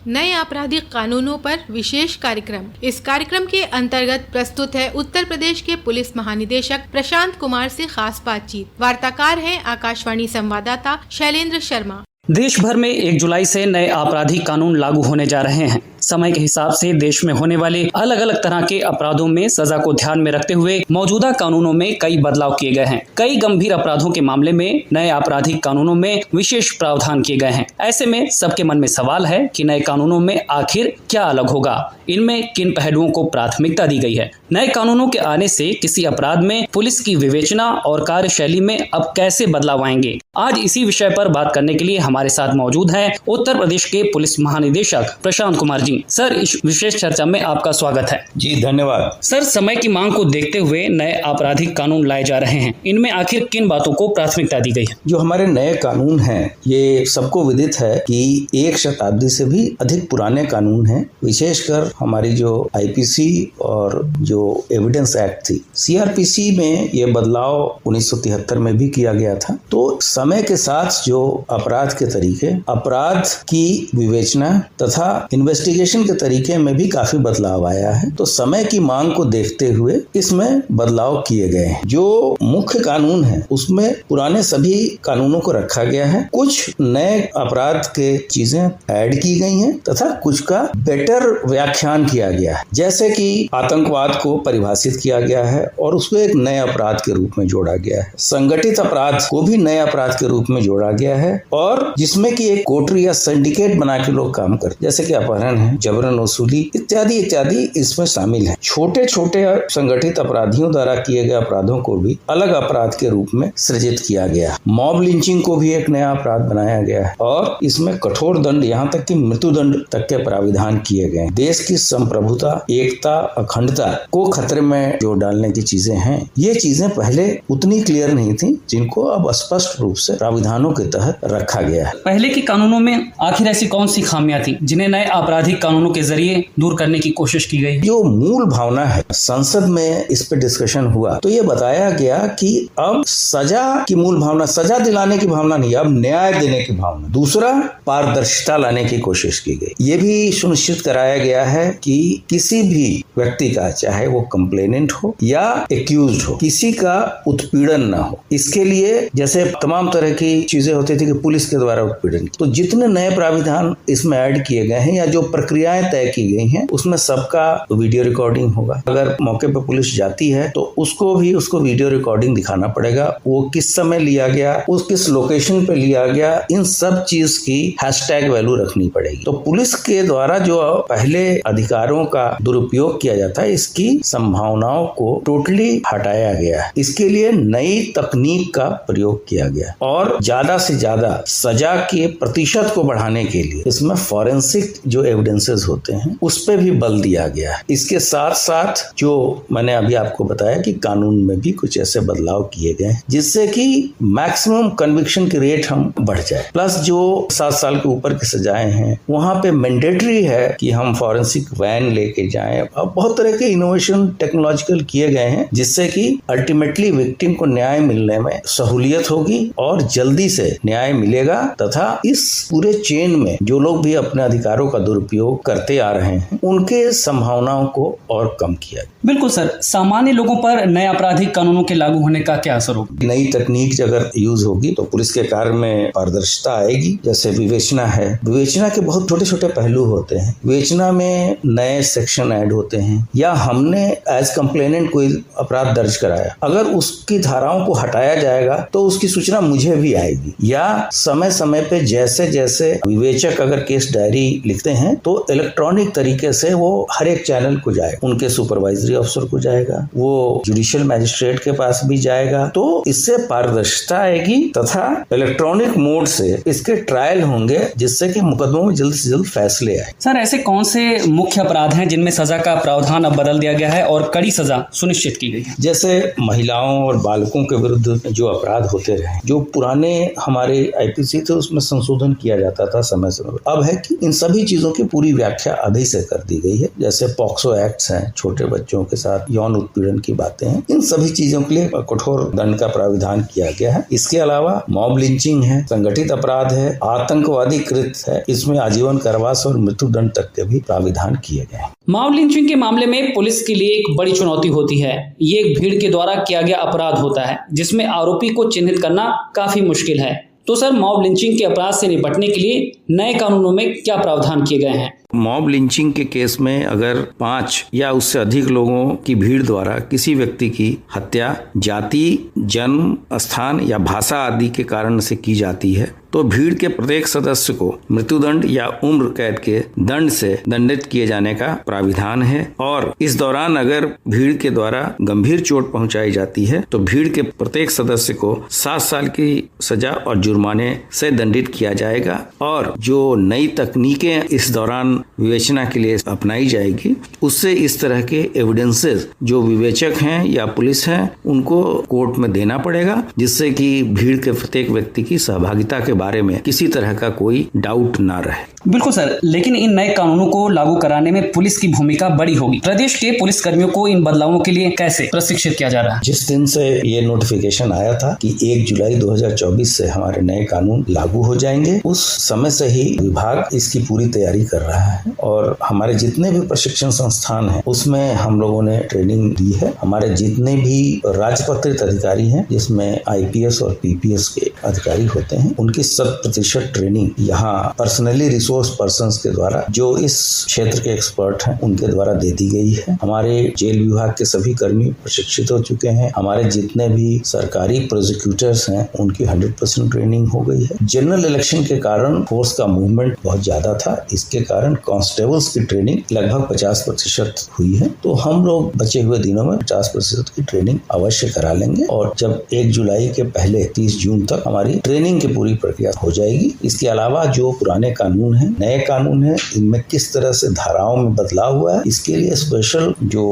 नए आपराधिक कानूनों पर विशेष कार्यक्रम। इस कार्यक्रम के अंतर्गत प्रस्तुत है उत्तर प्रदेश के पुलिस महानिदेशक प्रशांत कुमार से खास बातचीत। वार्ताकार हैं आकाशवाणी संवाददाता शैलेंद्र शर्मा। देश भर में 1 जुलाई से नए आपराधिक कानून लागू होने जा रहे हैं। समय के हिसाब से देश में होने वाले अलग अलग तरह के अपराधों में सजा को ध्यान में रखते हुए मौजूदा कानूनों में कई बदलाव किए गए हैं। कई गंभीर अपराधों के मामले में नए आपराधिक कानूनों में विशेष प्रावधान किए गए हैं। ऐसे में सबके मन में सवाल है कि नए कानूनों में आखिर क्या अलग होगा, इनमें किन पहलुओं को प्राथमिकता दी गई है। नए कानूनों के आने से किसी अपराध में पुलिस की विवेचना और कार्यशैली में अब कैसे बदलाव आएंगे, आज इसी विषय पर बात करने के लिए हमारे साथ मौजूद हैं उत्तर प्रदेश के पुलिस महानिदेशक प्रशांत कुमार जी। सर, इस विशेष चर्चा में आपका स्वागत है। जी धन्यवाद। सर, समय की मांग को देखते हुए नए आपराधिक कानून लाए जा रहे हैं, इनमें आखिर किन बातों को प्राथमिकता दी गई है? जो हमारे नए कानून हैं, ये सबको विदित है कि 1 शताब्दी से भी अधिक पुराने कानून हैं। विशेषकर हमारी जो आईपीसी और जो एविडेंस एक्ट थी, सीआरपीसी में ये बदलाव 1973 में भी किया गया था। तो समय के साथ जो अपराध के तरीके, अपराध की विवेचना तथा इन्वेस्टिगेशन के तरीके में भी काफी बदलाव आया है। तो समय की मांग को देखते हुए इसमें बदलाव किए गए हैं। जो मुख्य कानून है उसमें पुराने सभी कानूनों को रखा गया है। कुछ नए अपराध के चीजें ऐड की गई हैं तथा कुछ का बेटर व्याख्यान किया गया है। जैसे कि आतंकवाद को परिभाषित किया गया है और उसको एक नए अपराध के रूप में जोड़ा गया है। संगठित अपराध को भी नए अपराध के रूप में जोड़ा गया है और जिसमें कि एक कोटरी या सिंडिकेट बना के लोग काम करते, जैसे कि अपहरण है, जबरन वसूली इत्यादि इत्यादि इसमें शामिल है। छोटे छोटे संगठित अपराधियों द्वारा किए गए अपराधों को भी अलग अपराध के रूप में सृजित किया गया। मॉब लिंचिंग को भी एक नया अपराध बनाया गया है और इसमें कठोर दंड, यहाँ तक कि मृत्युदंड तक के प्राविधान किए गए। देश की संप्रभुता, एकता, अखंडता को खतरे में जो डालने की चीजें हैं, ये चीजें पहले उतनी क्लियर नहीं थी, जिनको अब स्पष्ट रूप से प्राविधानों के तहत रखा गया है। पहले के कानूनों में आखिर ऐसी कौन सी खामियां थी जिन्हें नए आपराधिक कानूनों के जरिए दूर करने की कोशिश की गई? जो मूल भावना है, संसद में इस पे डिस्कशन हुआ तो ये बताया गया कि अब सजा की मूल भावना, सजा दिलाने की भावना नहीं, अब न्याय देने की भावना। दूसरा, पारदर्शिता लाने की कोशिश की गई। ये भी सुनिश्चित कराया गया है कि किसी भी व्यक्ति का, चाहे वो कंप्लेनेंट हो या एक्यूज्ड हो, किसी का उत्पीड़न ना हो। इसके लिए जैसे तमाम तरह की चीजें होती थी कि पुलिस के द्वारा उत्पीड़न, तो जितने नए प्राविधान इसमें ऐड किए गए हैं या जो प्रक्रियाएं तय की गई हैं, उसमें सबका वीडियो रिकॉर्डिंग होगा। अगर मौके पर पुलिस जाती है तो उसको वीडियो रिकॉर्डिंग दिखाना पड़ेगा, वो किस समय लिया गया, उस किस लोकेशन पे लिया गया, इन सब चीज की हैशटैग वैल्यू रखनी पड़ेगी। तो पुलिस के द्वारा जो पहले अधिकारों का दुरुपयोग किया जाता है, इसकी संभावनाओं को टोटली हटाया गया है। इसके लिए नई तकनीक का प्रयोग किया गया और ज्यादा से ज्यादा सजा के प्रतिशत को बढ़ाने के लिए इसमें फॉरेंसिक जो एविडेंसेस होते हैं उस पे भी बल दिया गया है। इसके साथ साथ जो मैंने अभी आपको बताया कि कानून में भी कुछ ऐसे बदलाव किए गए हैं जिससे कि मैक्सिमम कन्विक्शन की रेट हम बढ़ जाए। प्लस जो 7 साल के ऊपर की सजाएं हैं वहां पे मैंडेटरी है कि हम फॉरेंसिक वैन लेके जाएं। अब बहुत तरह के इनोवेशन टेक्नोलॉजिकल किए गए हैं जिससे कि अल्टीमेटली विक्टिम को न्याय मिलने में सहूलियत होगी और जल्दी से न्याय मिलेगा तथा इस पूरे चेन में जो लोग भी अपने अधिकारों का दुरुपयोग करते आ रहे हैं उनके संभावनाओं को और कम किया। बिल्कुल सर, सामान्य लोगों पर नए आपराधिक कानूनों के लागू होने का क्या असर होगा? नई तकनीक अगर यूज होगी तो पुलिस के कार्य में पारदर्शिता आएगी। जैसे विवेचना है, विवेचना के बहुत छोटे छोटे पहलू होते हैं। विवेचना में नए सेक्शन ऐड होते हैं या हमने एज कंप्लेनेंट कोई अपराध दर्ज कराया, अगर उसकी धाराओं को हटाया जाएगा तो उसकी सूचना मुझे भी आएगी। या समय समय पे जैसे जैसे विवेचक अगर केस डायरी लिखते हैं तो इलेक्ट्रॉनिक तरीके से वो हर एक चैनल को जाएगा, उनके सुपरवाइजरी ऑफिसर को जाएगा, वो जुडिशियल मैजिस्ट्रेट के पास भी जाएगा। तो इससे पारदर्शिता आएगी तथा इलेक्ट्रॉनिक मोड से इसके ट्रायल होंगे जिससे कि मुकदमों में जल्द से जल्द फैसले आए। सर, ऐसे कौन से मुख्य अपराध हैं जिनमें सजा का प्रावधान अब बदल दिया गया है और कड़ी सजा सुनिश्चित की गई है? जैसे महिलाओं और बालकों के विरुद्ध जो अपराध होते रहे, जो पुराने हमारे आईपीसी थे उसमें संशोधन किया जाता था समय समय। अब है कि इन सभी चीजों की पूरी पूरी व्याख्या अभी से कर दी गई है। जैसे पॉक्सो एक्ट्स हैं, छोटे बच्चों के साथ यौन उत्पीड़न की बातें हैं, इन सभी चीजों के लिए कठोर दंड का प्राविधान किया गया है। इसके अलावा मॉब लिंचिंग है, संगठित अपराध है, आतंकवादी कृत्य है, इसमें आजीवन कारावास और मृत्यु दंड तक के भी प्राविधान किए गए हैं। मॉब लिंचिंग के मामले में पुलिस के लिए एक बड़ी चुनौती होती है। ये एक भीड़ के द्वारा किया गया अपराध होता है जिसमें आरोपी को चिन्हित करना काफी मुश्किल है। तो सर, मॉब लिंचिंग के अपराध से निपटने के लिए नए कानूनों में क्या प्रावधान किए गए हैं? मॉब लिंचिंग के केस में अगर 5 या उससे अधिक लोगों की भीड़ द्वारा किसी व्यक्ति की हत्या जाति, जन्म स्थान या भाषा आदि के कारण से की जाती है तो भीड़ के प्रत्येक सदस्य को मृत्युदंड या उम्र कैद के दंड से दंडित किए जाने का प्राविधान है। और इस दौरान अगर भीड़ के द्वारा गंभीर चोट पहुंचाई जाती है तो भीड़ के प्रत्येक सदस्य को 7 साल की सजा और जुर्माने से दंडित किया जाएगा। और जो नई तकनीकें इस दौरान विवेचना के लिए अपनाई जाएगी उससे इस तरह के एविडेंसेस जो विवेचक हैं या पुलिस हैं उनको कोर्ट में देना पड़ेगा, जिससे कि भीड़ के प्रत्येक व्यक्ति की सहभागिता के बारे में किसी तरह का कोई डाउट ना रहे। बिल्कुल सर, लेकिन इन नए कानूनों को लागू कराने में पुलिस की भूमिका बड़ी होगी। प्रदेश के पुलिस कर्मियों को इन बदलावों के लिए कैसे प्रशिक्षित किया जा रहा है? जिस दिन से ये नोटिफिकेशन आया था कि 1 जुलाई 2024 से हमारे नए कानून लागू हो जाएंगे, उस समय से ही विभाग इसकी पूरी तैयारी कर रहा है और हमारे जितने भी प्रशिक्षण संस्थान हैं उसमें हम लोगों ने ट्रेनिंग दी है। हमारे जितने भी राजपत्रित अधिकारी हैं जिसमें IPS और PPS के अधिकारी होते हैं उनकी 100% ट्रेनिंग यहाँ पर्सनली रिसोर्स पर्संस के द्वारा जो इस क्षेत्र के एक्सपर्ट हैं उनके द्वारा दे दी गई है। हमारे जेल विभाग के सभी कर्मी प्रशिक्षित हो चुके हैं। हमारे जितने भी सरकारी प्रोसिक्यूटर्स हैं उनकी 100% ट्रेनिंग हो गई है। जनरल इलेक्शन के कारण फोर्स का मूवमेंट बहुत ज्यादा था, इसके कारण कांस्टेबल्स की ट्रेनिंग लगभग 50% हुई है। तो हम लोग बचे हुए दिनों में 50% की ट्रेनिंग अवश्य करा लेंगे और जब 1 जुलाई के पहले 30 जून तक हमारी ट्रेनिंग की पूरी प्रक्रिया हो जाएगी। इसके अलावा जो पुराने कानून हैं, नए कानून हैं, इनमें किस तरह से धाराओं में बदलाव हुआ है इसके लिए स्पेशल जो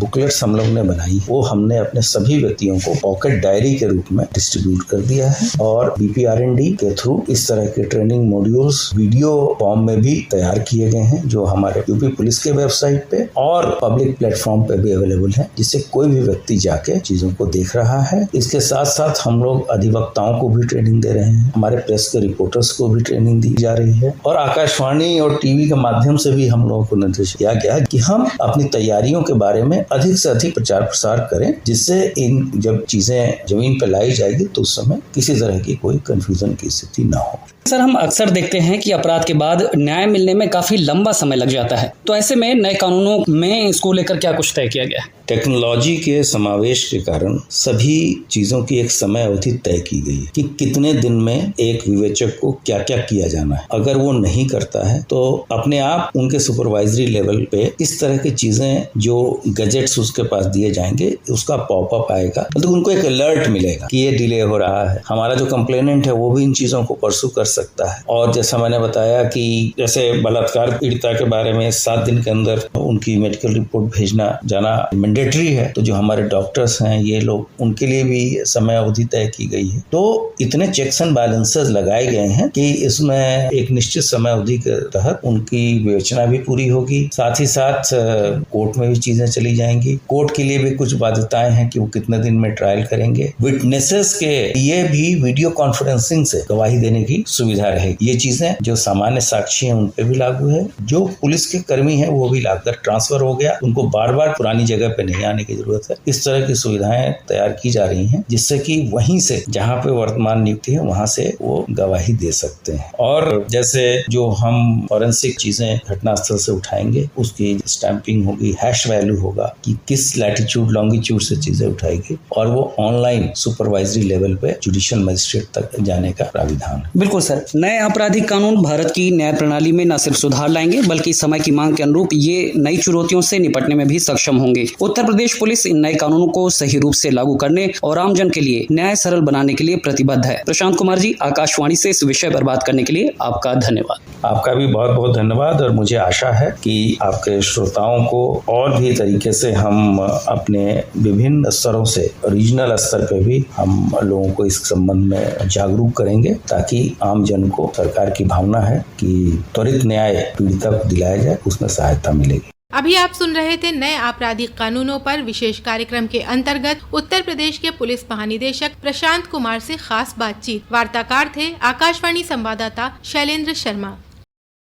बुकलेट्स हम लोग ने बनाई वो हमने अपने सभी व्यक्तियों को पॉकेट डायरी के रूप में डिस्ट्रीब्यूट कर दिया है और BPRND के थ्रू इस तरह के ट्रेनिंग मॉड्यूल्स वीडियो फॉर्म में भी तैयार किए गए हैं जो हमारे यूपी पुलिस के वेबसाइट पे और पब्लिक प्लेटफॉर्म पे भी अवेलेबल है, जिससे कोई भी व्यक्ति जाके चीजों को देख रहा है। इसके साथ साथ हम लोग अधिवक्ताओं को भी ट्रेनिंग दे रहे हैं, हमारे प्रेस के रिपोर्टर्स को भी ट्रेनिंग दी जा रही है और आकाशवाणी और टीवी के माध्यम से भी हम लोगों को निर्देश किया गया कि हम अपनी तैयारियों के बारे में अधिक से अधिक प्रचार प्रसार करें, जिससे इन जब चीजें जमीन पर लाई जाएगी तो उस समय किसी तरह की कोई कंफ्यूजन की स्थिति न हो। सर, हम अक्सर देखते हैं कि अपराध के बाद न्याय मिलने में काफी लंबा समय लग जाता है, तो ऐसे में नए कानूनों में इसको लेकर क्या कुछ तय किया गया है? टेक्नोलॉजी के समावेश के कारण सभी चीजों की एक समय अवधि तय की गई कि कितने दिन में एक विवेचक को क्या क्या किया जाना है। अगर वो नहीं करता है तो अपने आप उनके सुपरवाइजरी लेवल पे इस तरह की चीजें जो गजेट्स उसके पास दिए जाएंगे उसका पॉपअप आएगा, मतलब उनको एक अलर्ट मिलेगा कि ये डिले हो रहा है। हमारा जो कंप्लेनेंट है वो भी इन चीजों को परसू कर सकता है। और जैसा मैंने बताया कि जैसे बलात्कार पीड़िता के बारे में 7 दिन के अंदर उनकी मेडिकल रिपोर्ट भेजना जाना मैंडेटरी है, तो जो हमारे डॉक्टर्स हैं ये लोग उनके लिए भी समय अवधि तय की गई है। तो इतने चेक्स एंड बैलेंसेस लगाए गए हैं कि इसमें एक निश्चित समय अवधि के तहत उनकी विवेचना भी पूरी होगी, साथ ही साथ कोर्ट में भी चीजें चली जाएंगी। कोर्ट के लिए भी कुछ बाध्यताएं हैं कि वो कितने दिन में ट्रायल करेंगे। विटनेसेस के लिए भी वीडियो कॉन्फ्रेंसिंग से गवाही देने की सुविधा रहेगी। ये चीजें जो सामान्य साक्षी हैं उन पे भी लागू है। जो पुलिस के कर्मी हैं वो भी लाकर ट्रांसफर हो गया, उनको बार बार पुरानी जगह पे नहीं आने की जरूरत है। इस तरह की सुविधाएं तैयार की जा रही हैं जिससे कि वहीं से जहां पे वर्तमान नियुक्ति है वहां से वो गवाही दे सकते हैं। और जैसे जो हम फॉरेंसिक चीजें घटनास्थल से उठाएंगे उसकी स्टैंपिंग होगी, हैश वैल्यू होगा कि किस लैटिट्यूड लॉन्गिट्यूड से चीजें उठाएगी और वो ऑनलाइन सुपरवाइजरी लेवल पे जुडिशियल मजिस्ट्रेट तक जाने का प्राविधान है। बिल्कुल सर, नए आपराधिक कानून भारत की न्याय प्रणाली में न सिर्फ सुधार लाएंगे बल्कि समय की मांग के अनुरूप ये नई चुनौतियों से निपटने में भी सक्षम होंगे। उत्तर प्रदेश पुलिस इन नए कानूनों को सही रूप से लागू करने और आमजन के लिए न्याय सरल बनाने के लिए प्रतिबद्ध है। प्रशांत कुमार जी, आकाश आकाशवाणी से इस विषय पर बात करने के लिए आपका धन्यवाद। आपका भी बहुत बहुत धन्यवाद और मुझे आशा है कि आपके श्रोताओं को और भी तरीके से हम अपने विभिन्न स्तरों से रीजनल स्तर पे भी हम लोगों को इस संबंध में जागरूक करेंगे, ताकि आम जन को सरकार की भावना है कि त्वरित न्याय पीड़िता को दिलाया जाए, उसमें सहायता मिलेगी। अभी आप सुन रहे थे नए आपराधिक कानूनों पर विशेष कार्यक्रम के अंतर्गत उत्तर प्रदेश के पुलिस महानिदेशक प्रशांत कुमार से खास बातचीत। वार्ताकार थे आकाशवाणी संवाददाता शैलेंद्र शर्मा।